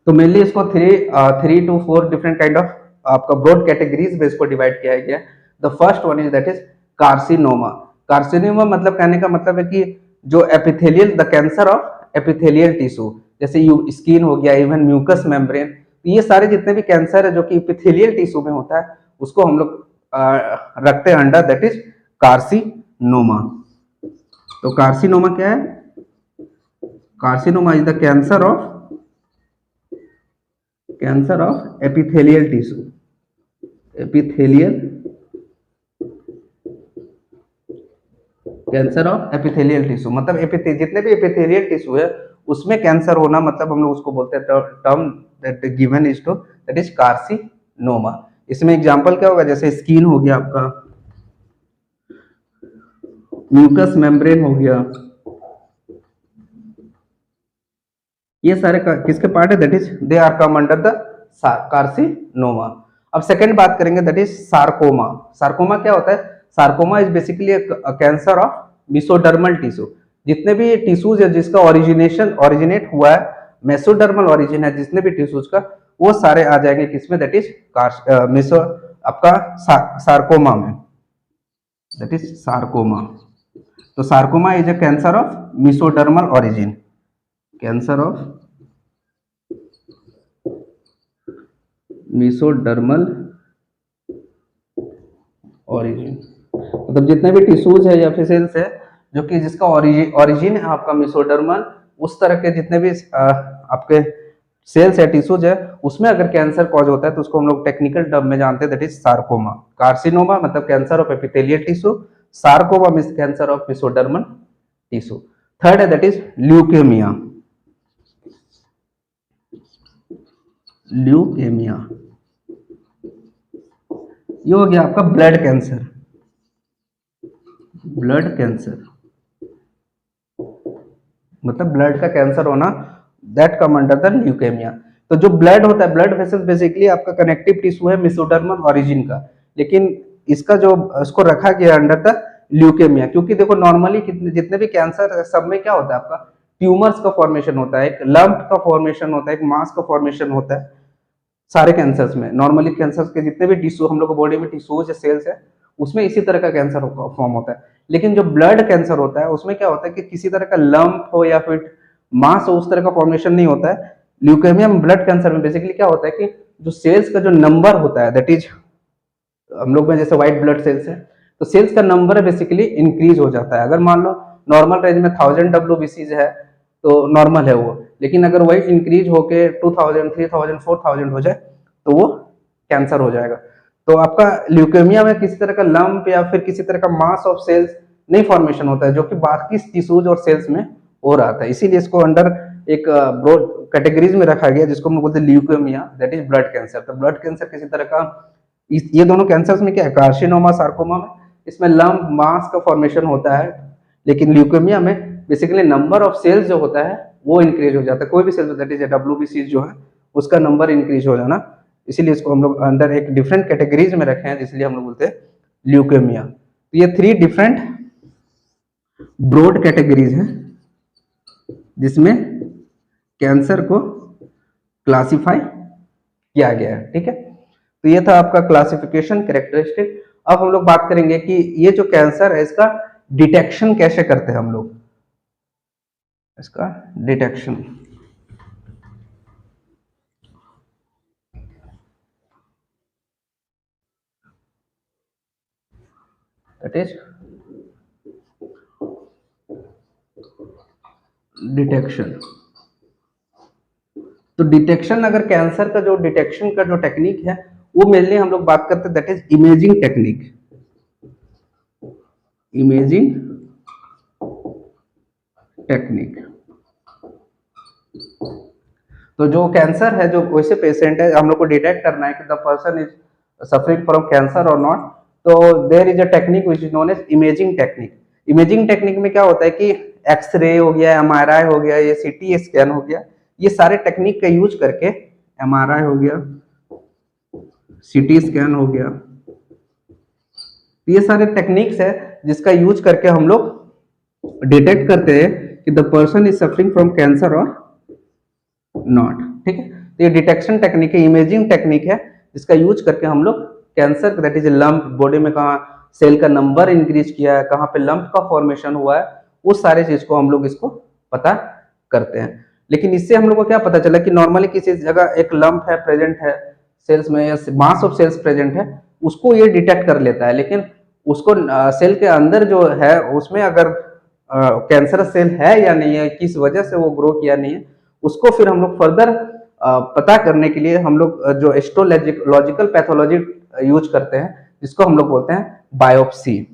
तो मेनली इसको three two four different kind of आपका ब्रॉड कैटेगरीज में इसको डिवाइड किया गया। The first one is that is carcinoma. Carcinoma मतलब कहने का मतलब है कि जो epithelial, the cancer of epithelial tissue, जैसे स्किन हो गया, इवन म्यूकस मेम्ब्रेन, ये सारे जितने भी कैंसर है जो कि एपिथेलियल टिश्यू में होता है उसको हम लोग रखते हैं अंडर दैट इज कार्सिनोमा। तो कार्सिनोमा क्या है? Carcinoma is the cancer of epithelial tissue. Cancer of epithelial tissue मतलब जितने भी एपिथेलियल टिश्यू है उसमें कैंसर होना, मतलब हम लोग उसको बोलते हैं term that given is to that is carcinoma. इसमें एग्जांपल क्या होगा, जैसे स्किन हो गया आपका, म्यूकस मेम्ब्रेन हो गया, ये सारे किसके पार्ट है, that is they are come under the carcinoma. अब सेकंड बात करेंगे दैट इज सार्कोमा। सार्कोमा क्या होता है? Sarcoma is basically cancer of mesodermal tissue. जितने भी टिश्यूज है जिसका ओरिजिनेट हुआ है, मेसोडर्मल ओरिजिन है जितने भी टिश्यूज का, वो सारे आ जाएंगे किसमें, दैट इज मेसो आपका सार्कोमा में, दैट इज सार्कोमा। तो sarcoma is a cancer of mesodermal origin, cancer of mesodermal origin, मतलब जितने भी टिश्यूज है या फिर सेल्स है जो कि जिसका ओरिजिन है आपका मेसोडर्मल, उस तरह के जितने भी आपके सेल्स है, टिश्यूज है, उसमें अगर कैंसर कॉज होता है तो उसको हम लोग टेक्निकल टर्म में जानते हैं दैट इज सार्कोमा। कार्सिनोमा मतलब cancer of epithelial tissue, sarcoma means cancer of mesodermal tissue. Third है दैट इज ल्यूकेमिया। ये हो गया आपका ब्लड कैंसर। मतलब ब्लड का कैंसर होना, that come under the leukaemia. तो जो ब्लड होता है, ब्लड वेसल्स बेसिकली आपका कनेक्टिव टिश्यू है मेसोडर्मल ओरिजिन का, लेकिन इसका जो इसको रखा गया अंडर द ल्यूकेमिया, क्योंकि देखो नॉर्मली जितने भी कैंसर सब में क्या होता है, आपका ट्यूमर्स का फॉर्मेशन होता है, एक लंप का फॉर्मेशन होता है, एक मास का फॉर्मेशन होता है सारे कैंसर्स में। नॉर्मली कैंसर्स के जितने भी टिश्यू हम लोग बॉडी में टिश्यूज सेल्स है उसमें इसी तरह का कैंसर फॉर्म होता है। लेकिन जो ब्लड कैंसर होता है उसमें क्या होता है कि किसी तरह का लंप हो या फिर मास हो, उस तरह का फॉर्मेशन नहीं होता है। ल्यूकेमिया में, ब्लड कैंसर में बेसिकली क्या होता है कि जो सेल्स का जो नंबर होता है, दैट इज हम लोग में जैसे व्हाइट ब्लड सेल्स है तो सेल्स का नंबर बेसिकली इंक्रीज हो जाता है। अगर मान लो नॉर्मल रेंज में 1000 WBCs है तो नॉर्मल है वो, लेकिन अगर वही इंक्रीज होके 2000, 3000, 4000 हो जाए तो वो कैंसर हो जाएगा। तो आपका ल्यूकेमिया में किसी तरह का लंप या फिर किसी तरह का मास ऑफ सेल्स नहीं फॉर्मेशन होता है, जो कि बाकी टिश्यूज और सेल्स में हो रहा था। इसीलिए इसको अंडर एक ब्रॉड कैटेगरीज में रखा गया, जिसको हम बोलते हैं leukaemia, that is blood cancer. तो ब्लड कैंसर किसी तरह का, ये दोनों कैंसर्स में क्या है, कार्सिनोमा, सार्कोमा में इसमें लंप मास का फॉर्मेशन होता है, लेकिन ल्यूकेमिया में बेसिकली नंबर ऑफ सेल्स जो होता है वो इंक्रीज हो जाता है। कोई भी सेल दैट इज डब्ल्यूबीसी जो है उसका नंबर इंक्रीज हो जाना, इसीलिए इसको हम लोग अंडर एक डिफरेंट कैटेगरीज में रखे हैं, इसलिए हम लोग बोलते हैं ल्यूकेमिया। तो ये 3 डिफरेंट ब्रॉड कैटेगरीज हैं जिसमें कैंसर को क्लासिफाई किया गया है। ठीक है, तो ये था आपका क्लासिफिकेशन कैरेक्टरिस्टिक। अब हम लोग बात करेंगे कि ये जो कैंसर है इसका डिटेक्शन कैसे करते हैं हम लोग, इसका डिटेक्शन। That is detection. तो डिटेक्शन, अगर कैंसर का जो डिटेक्शन का जो टेक्निक है वो मेनली हम लोग बात करते हैं that is imaging technique. Imaging technique. तो जो कैंसर है, जो वैसे पेशेंट है, हम लोग को डिटेक्ट करना है कि the person is suffering from cancer और नॉट, तो there is a technique which is known as imaging technique. Imaging technique में क्या होता है कि एक्सरे हो गया, एमआरआई हो गया, ये सीटी स्कैन हो गया, ये सारे टेक्निक का यूज करके, एमआरआई हो गया, सीटी स्कैन हो गया, ये सारे टेक्निक्स है जिसका यूज करके हम लोग डिटेक्ट करते हैं कि the person is suffering from cancer और नॉट। ठीक है, तो ये डिटेक्शन टेक्निक है, इमेजिंग टेक्निक है, जिसका यूज करके हम लोग cancer that is lump, body में कहाँ सेल का नंबर इंक्रीज किया है, कहाँ पे लंप का फॉर्मेशन हुआ है, वो सारे चीज को हम लोग इसको पता करते हैं। लेकिन इससे हम लोग को क्या पता चला कि नॉर्मली किसी जगह एक लंप है प्रेजेंट है सेल्स में, या मास ऑफ सेल्स प्रेजेंट है, उसको ये डिटेक्ट कर लेता है, लेकिन उसको सेल के अंदर जो है उसमें अगर कैंसरस सेल है या नहीं है, किस वजह से वो ग्रो किया नहीं है, उसको फिर हम लोग फर्दर पता करने के लिए हम लोग जो हिस्टोलॉजिकल पैथोलॉजी यूज करते हैं, जिसको हम लोग बोलते हैं बायोप्सी।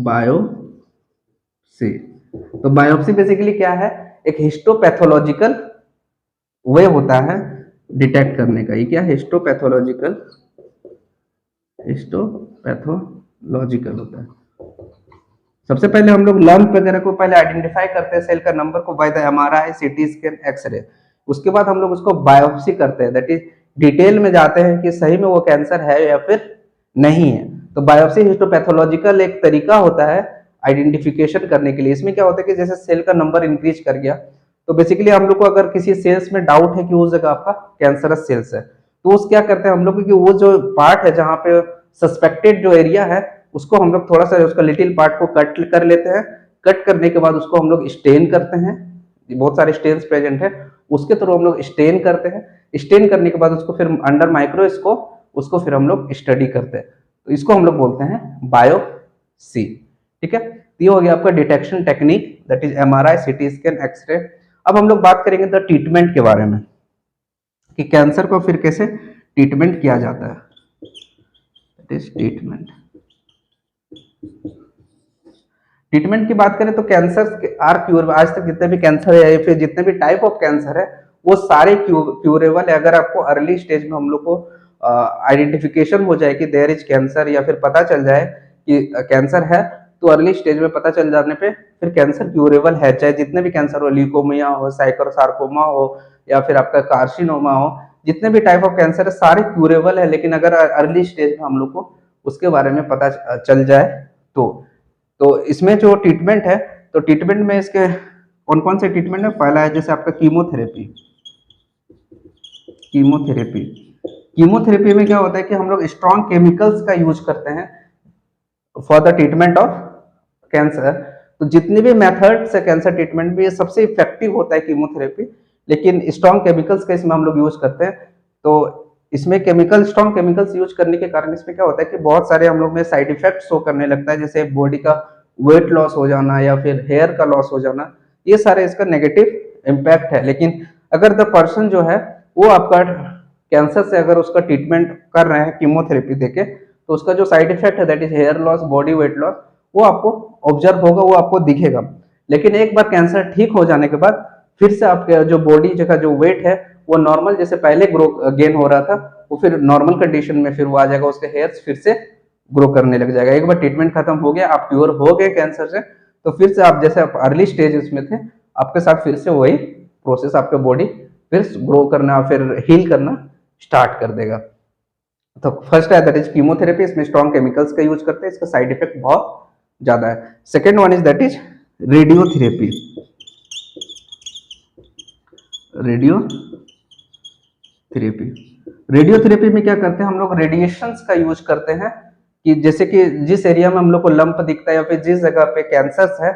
बायोप्सी, तो बायोप्सी बेसिकली क्या है, एक हिस्टोपैथोलॉजिकल वे होता है डिटेक्ट करने का। ये क्या है, हिस्टोपैथोलॉजिकल होता है। सबसे पहले हम लोग लंप वगैरह को पहले आइडेंटिफाई करते हैं, सेल का नंबर को by the MRI, CT scan, X ray. उसके बाद हम लोग उसको बायोप्सी करते हैं, दैट इज डिटेल में जाते हैं कि सही में वो कैंसर है या फिर नहीं है। तो बायोप्सी हिस्टोपैथोलॉजिकल एक तरीका होता है आइडेंटिफिकेशन करने के लिए। इसमें क्या होता है कि जैसे सेल का नंबर इंक्रीज कर गया, तो बेसिकली हम लोग को अगर किसी सेल्स में डाउट है कि उस जगह आपका कैंसरस सेल्स है, तो उस क्या करते हैं हम लोग कि वो जो पार्ट है जहाँ पे सस्पेक्टेड जो एरिया है, उसको हम लोग थोड़ा सा उसका लिटिल पार्ट को कट कर लेते हैं। कट करने के बाद उसको हम लोग स्टेन करते हैं, बहुत सारे स्टेन्स प्रेजेंट है, उसके थ्रू हम लोग स्टेन करते हैं। स्टेन करने के बाद उसको फिर अंडर माइक्रोस्कोप उसको फिर हम लोग स्टडी करते हैं, तो इसको हम लोग बोलते हैं बायोप्सी। ठीक है, ये हो गया आपका detection technique, that is MRI, CT scan, X ray. अब हम लोग बात करेंगे द ट्रीटमेंट के बारे में कि कैंसर को फिर कैसे ट्रीटमेंट किया जाता है। दैट इज ट्रीटमेंट की बात करें तो कैंसर आर क्यूरेबल। आज तक जितने भी कैंसर है या फिर जितने भी टाइप ऑफ कैंसर है वो सारे क्यूरेबल है। अगर आपको अर्ली स्टेज में हम लोग को आइडेंटिफिकेशन हो जाए कि देयर इज कैंसर, या फिर पता चल जाए कि कैंसर है, तो अर्ली स्टेज में पता चल जाने पे फिर कैंसर क्यूरेबल है। चाहे जितने भी कैंसर हो, ल्यूकोमिया हो, साइकोसार्कोमा हो, या फिर आपका कार्सिनोमा हो, जितने भी टाइप ऑफ कैंसर है सारे क्यूरेबल है। लेकिन अगर अर्ली स्टेज में हम लोग को उसके बारे में पता चल जाए तो इसमें जो ट्रीटमेंट है, तो ट्रीटमेंट में इसके कौन कौन से ट्रीटमेंट है। पहला है जैसे आपका कीमोथेरेपी। कीमोथेरेपी में क्या होता है कि हम लोग स्ट्रॉन्ग केमिकल्स का यूज करते हैं for the treatment of cancer. तो जितने भी मेथड्स है कैंसर ट्रीटमेंट में, सबसे इफेक्टिव होता है कीमोथेरेपी, लेकिन स्ट्रॉन्ग केमिकल्स का इसमें हम लोग यूज करते हैं। तो इसमें स्ट्रॉन्ग केमिकल्स यूज करने के कारण इसमें क्या होता है कि बहुत सारे हम लोग में साइड इफेक्ट शो करने लगता है, जैसे बॉडी का वेट लॉस हो जाना या फिर हेयर का लॉस हो जाना, ये सारे इसका नेगेटिव इम्पैक्ट है। लेकिन अगर द पर्सन जो है वो आपका कैंसर से अगर उसका ट्रीटमेंट कर रहे हैं कीमोथेरेपी देके, तो उसका जो साइड इफेक्ट है that is here loss, body weight loss, वो आपको ऑब्जर्व होगा, वो आपको दिखेगा। लेकिन एक बार कैंसर ठीक हो जाने के बाद फिर से आपके जो बॉडी का जो वेट है वो नॉर्मल जैसे पहले ग्रो गेन हो रहा था, वो फिर नॉर्मल कंडीशन में फिर वो आ जाएगा, उसके हेयर्स फिर से ग्रो करने लग जाएगा। एक बार ट्रीटमेंट खत्म हो गया, आप प्योर हो गए कैंसर से, तो फिर से आप जैसे आप अर्ली स्टेजेस में थे, आपके साथ फिर से वही प्रोसेस, आपके बॉडी फिर ग्रो करना, फिर हील करना स्टार्ट कर देगा। तो फर्स्ट है दैट इज कीमोथेरेपी, इसमें स्ट्रॉन्ग केमिकल्स का यूज करते हैं, इसका साइड इफेक्ट बहुत ज्यादा है। Second one is that is radiotherapy. Radiotherapy, radiotherapy में क्या करते हैं हम लोग, रेडिएशंस का यूज करते हैं, कि जैसे कि जिस एरिया में हम लोग को लंप दिखता है या फिर जिस जगह पे कैंसर है,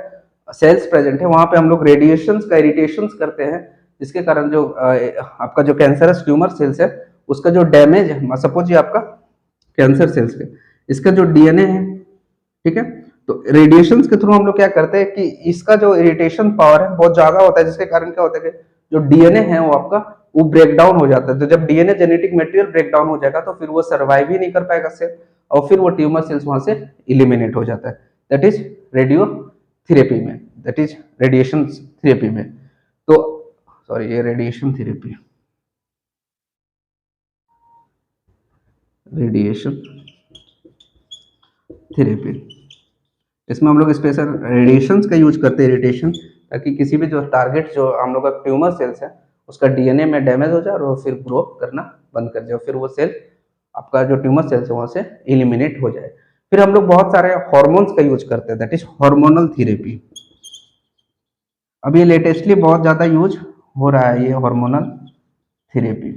सेल्स प्रेजेंट है, वहां पे हम लोग रेडिएशंस का इरिटेशंस करते हैं, जिसके कारण जो आपका जो कैंसरस ट्यूमर सेल्स है उसका जो डैमेज है, सपोज ये आपका कैंसर सेल्स है, इसका जो डीएनए है, ठीक है, तो रेडिएशंस के थ्रू हम लोग क्या करते हैं कि इसका जो इरिटेशन पावर है बहुत ज्यादा होता है, जिसके कारण क्या होता है कि जो डीएनए है वो आपका वो ब्रेक डाउन हो जाता है। तो जब DNA genetic material break down हो जाएगा तो फिर वो सर्वाइव ही नहीं कर पाएगा सेल, और फिर वो ट्यूमर सेल्स वहां से इलिमिनेट हो जाता है। दैट इज रेडियोथेरेपी में, दैट इज रेडिएशन थेरेपी में। तो सॉरी, ये रेडिएशन थेरेपी, रेडिएशन थेरेपी, इसमें हम लोग स्पेशल रेडिएशंस का यूज करते हैं, इरिटेशन, ताकि किसी भी जो टारगेट जो हम लोग का ट्यूमर सेल्स है उसका डीएनए में डैमेज हो जाए और वो फिर ग्रो करना बंद कर जाए, फिर वो सेल आपका जो ट्यूमर सेल्स है वहां से इलिमिनेट हो जाए। फिर हम लोग बहुत सारे हॉर्मोन्स का यूज करते हैं, दैट इज हार्मोनल थेरेपी। अब ये लेटेस्टली बहुत ज्यादा यूज हो रहा है ये हार्मोनल थेरेपी।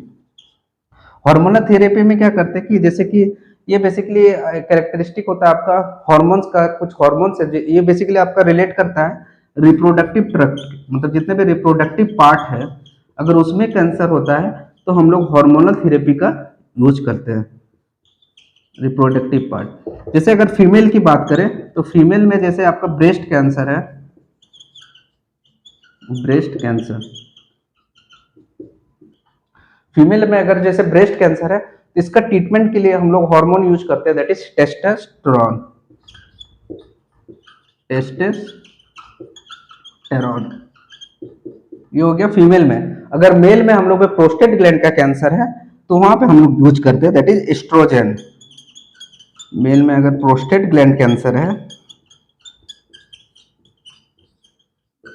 हार्मोनल थेरेपी में क्या करते हैं कि जैसे कि ये बेसिकली कैरेक्टरिस्टिक होता है आपका हार्मोन्स का, कुछ हार्मोन्स है ये बेसिकली आपका रिलेट करता है रिप्रोडक्टिव ट्रैक्ट, मतलब जितने भी रिप्रोडक्टिव पार्ट है अगर उसमें कैंसर होता है तो हम लोग हार्मोनल थेरेपी का यूज करते हैं। रिप्रोडक्टिव पार्ट, जैसे अगर फीमेल की बात करें तो फीमेल में जैसे आपका ब्रेस्ट कैंसर है, ब्रेस्ट कैंसर, फीमेल में अगर जैसे ब्रेस्ट कैंसर है तो इसका ट्रीटमेंट के लिए हम लोग हार्मोन यूज करते हैं, दैट इज टेस्टोस्टेरोन। टेस्टोस्टेरोन ये हो गया फीमेल में। अगर मेल में हम लोग प्रोस्टेट ग्लैंड का कैंसर है तो वहां पे हम लोग यूज करते हैं दैट इज एस्ट्रोजन। मेल में अगर प्रोस्टेट ग्लैंड कैंसर है,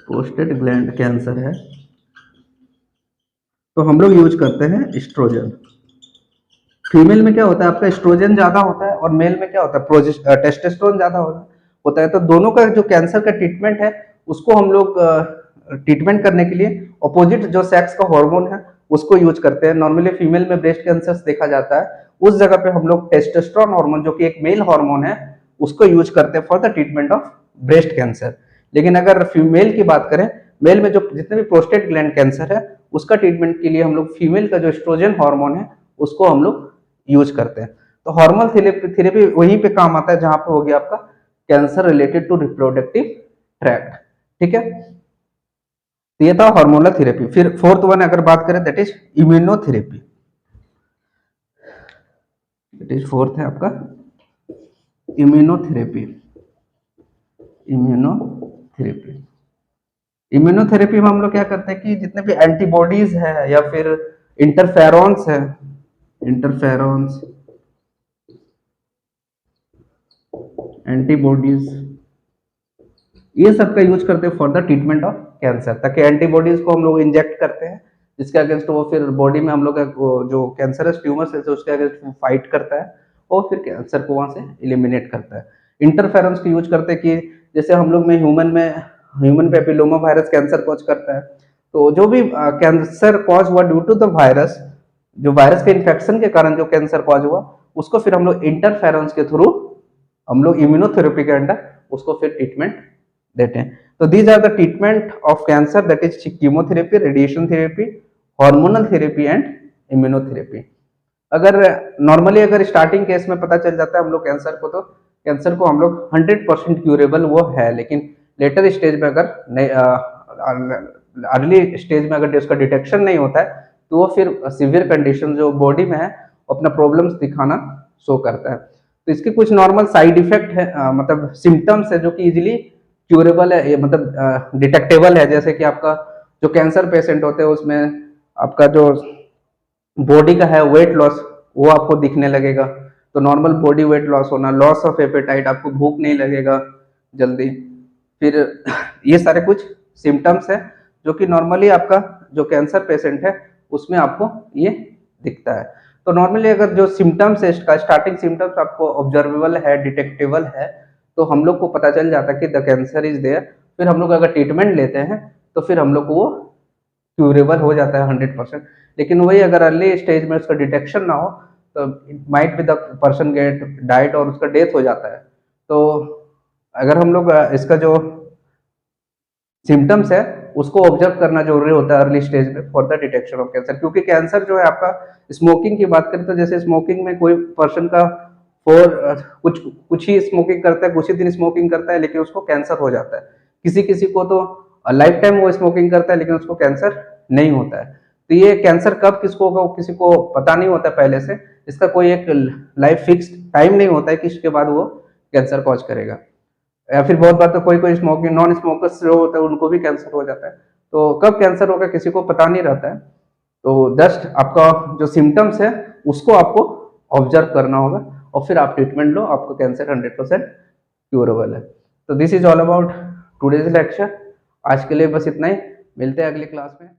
प्रोस्टेट ग्लैंड कैंसर है तो हम लोग यूज करते हैं एस्ट्रोजन। फीमेल में क्या होता है आपका एस्ट्रोजन ज्यादा होता है और मेल में क्या होता है टेस्टोस्टेरोन ज्यादा होता है। तो दोनों का जो कैंसर का ट्रीटमेंट है उसको हम लोग ट्रीटमेंट करने के लिए अपोजिट जो सेक्स का हार्मोन है उसको यूज करते हैं। नॉर्मली फीमेल में ब्रेस्ट कैंसर देखा जाता है, उस जगह पे हम लोग टेस्टोस्टेरोन हार्मोन जो कि एक मेल हार्मोन है उसको यूज करते हैं for the treatment of breast cancer. लेकिन अगर फीमेल की बात करें, मेल में जो जितने भी प्रोस्टेट ग्लैंड कैंसर है उसका ट्रीटमेंट के लिए हम लोग फीमेल का जो एस्ट्रोजन हार्मोन है उसको हम लोग यूज करते हैं। तो हार्मोनल थेरेपी वहीं पे काम आता है जहां पे हो गया आपका cancer related to reproductive tract, ठीक है। तो ये था हार्मोनल थेरेपी। फिर फोर्थ वन अगर बात करें that is immunotherapy, that is fourth है आपका इम्यूनोथेरेपी। इम्यूनोथेरेपी, इम्यूनोथेरेपी में हम लोग क्या करते हैं कि जितने भी एंटीबॉडीज है या फिर इंटरफेरॉन्स है, इंटरफेरॉन्स, एंटीबॉडीज, ये सब का यूज करते हैं for the treatment of cancer, ताकि एंटीबॉडीज को हम लोग इंजेक्ट करते हैं जिसके अगेंस्ट वो फिर बॉडी में हम लोग जो कैंसरस ट्यूमर है उसके अगेंस्ट फाइट करता है और फिर कैंसर को वहां से एलिमिनेट करता है। इंटरफेरेंस को यूज करते हैं कि जैसे हम लोग में human papilloma virus cancer cause करता है, तो जो भी कैंसर कॉज हुआ ड्यू टू द वायरस, जो वायरस के इन्फेक्शन के कारण जो कैंसर कॉज हुआ उसको फिर हम लोग इंटरफेरेंस के थ्रू हम लोग इम्यूनोथेरेपी के अंडर उसको फिर ट्रीटमेंट देते हैं। तो these are the treatment of cancer, that is chemotherapy, radiation therapy, hormonal therapy and immunotherapy. अगर नॉर्मली अगर स्टार्टिंग केस में पता चल जाता है हम लोग कैंसर को, तो कैंसर को हम लोग 100% क्यूरेबल वो है, लेकिन लेटर स्टेज में अगर अर्ली स्टेज में अगर उसका डिटेक्शन नहीं होता है तो वो फिर सीवियर कंडीशन जो बॉडी में है अपना प्रॉब्लम्स दिखाना शो करता है। तो इसके कुछ नॉर्मल साइड इफेक्ट है, मतलब सिम्टम्स है जो कि इजीली क्यूरेबल है, ये मतलब डिटेक्टेबल है। जैसे कि आपका जो कैंसर पेशेंट होते हैं उसमें आपका जो बॉडी का है वेट लॉस वो आपको दिखने लगेगा। तो नॉर्मल बॉडी वेट लॉस होना, लॉस ऑफ एपेटाइट, आपको भूख नहीं लगेगा जल्दी। फिर ये सारे कुछ सिम्टम्स है जो कि नॉर्मली आपका जो कैंसर पेशेंट है उसमें आपको ये दिखता है। तो नॉर्मली अगर जो सिम्टम्स है इसका स्टार्टिंग सिम्टम्स आपको ऑब्जर्वेबल है, डिटेक्टेबल है, तो हम लोग को पता चल जाता है कि द कैंसर इज देयर। फिर हम लोग अगर ट्रीटमेंट लेते हैं तो फिर हम लोग को वो क्यूरेबल हो जाता है 100%। लेकिन वही अगर अर्ली स्टेज में उसका डिटेक्शन ना हो तो it might be the person get died और उसका डेथ हो जाता है। तो अगर हम लोग इसका जो सिम्टम्स है उसको ऑब्जर्व करना जरूरी होता है अर्ली स्टेज में for the detection of cancer. क्योंकि कैंसर जो है आपका, स्मोकिंग की बात करें तो जैसे स्मोकिंग में कोई पर्सन का फॉर कुछ कुछ ही स्मोकिंग करता है, कुछ ही दिन स्मोकिंग करता है, लेकिन उसको कैंसर हो जाता है। किसी किसी को तो लाइफ टाइम वो स्मोकिंग करता है लेकिन उसको कैंसर नहीं होता है। तो ये कैंसर कब किसको होगा किसी को पता नहीं होता पहले से। इसका कोई एक लाइफ फिक्स टाइम नहीं होता है कि इसके बाद वो कैंसर कॉज करेगा। या फिर बहुत बार तो कोई कोई स्मोकिंग नॉन स्मोकर्स जो होता है उनको भी कैंसर हो जाता है। तो कब कैंसर होगा किसी को पता नहीं रहता है। तो जस्ट आपका जो सिम्टम्स है उसको आपको ऑब्जर्व करना होगा और फिर आप ट्रीटमेंट लो, आपको कैंसर 100% क्यूरेबल है। तो this is all about today's lecture. आज के लिए बस इतना ही, मिलते हैं अगली क्लास में।